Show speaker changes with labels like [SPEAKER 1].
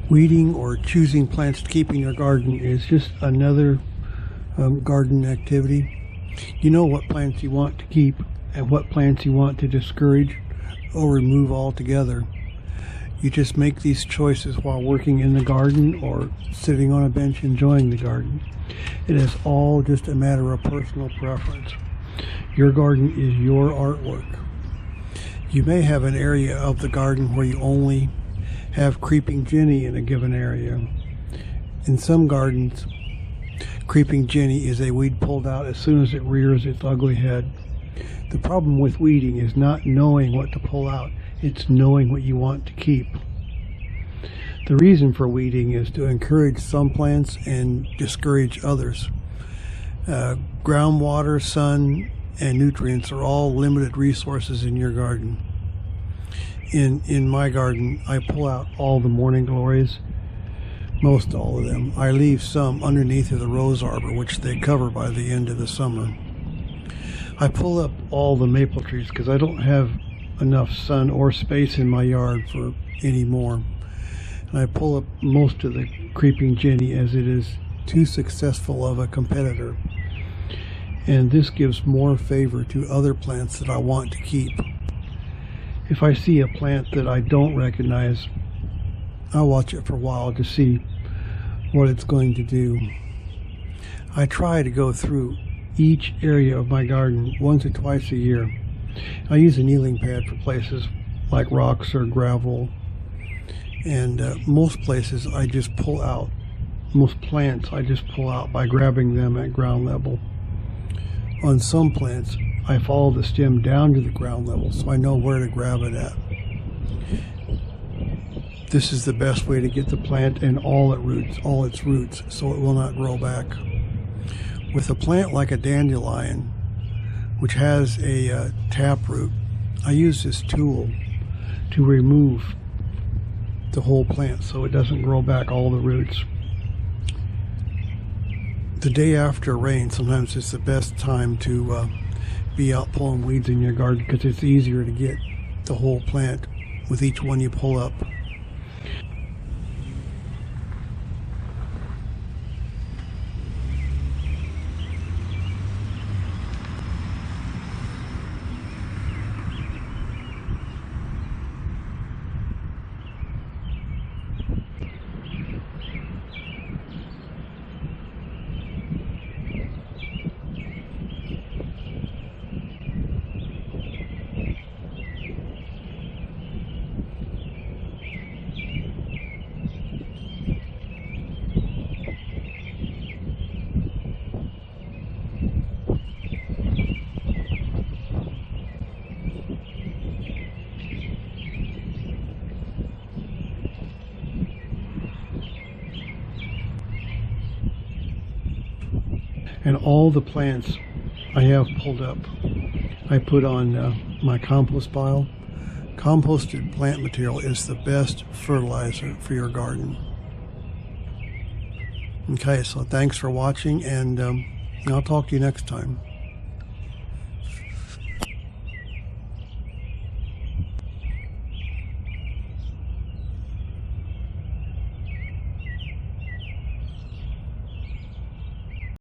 [SPEAKER 1] Weeding or choosing plants to keep in your garden is just another garden activity. You know what plants you want to keep and what plants you want to discourage or remove altogether. You just make these choices while working in the garden or sitting on a bench enjoying the garden. It is all just a matter of personal preference. Your garden is your artwork. You may have an area of the garden where you only have creeping jenny in a given area. In some gardens, creeping jenny is a weed pulled out as soon as it rears its ugly head. The problem with weeding is not knowing what to pull out, it's knowing what you want to keep. The reason for weeding is to encourage some plants and discourage others. Groundwater, sun, and nutrients are all limited resources in your garden. In my garden, I pull out all the morning glories, most all of them. I leave some underneath of the rose arbor, which they cover by the end of the summer. I pull up all the maple trees because I don't have enough sun or space in my yard for any more. And I pull up most of the creeping jenny as it is too successful of a competitor. And this gives more favor to other plants that I want to keep. If I see a plant that I don't recognize, I'll watch it for a while to see what it's going to do. I try to go through each area of my garden once or twice a year. I use a kneeling pad for places like rocks or gravel, and most places I just pull out. Most plants I just pull out by grabbing them at ground level. On some plants, I follow the stem down to the ground level so I know where to grab it at. This is the best way to get the plant and all its roots so it will not grow back. With a plant like a dandelion, which has a taproot, I use this tool to remove the whole plant so it doesn't grow back all the roots. The day after rain, sometimes it's the best time to be out pulling weeds in your garden because it's easier to get the whole plant with each one you pull up. And all the plants I have pulled up, I put on my compost pile. Composted plant material is the best fertilizer for your garden. Okay, so thanks for watching, and I'll talk to you next time.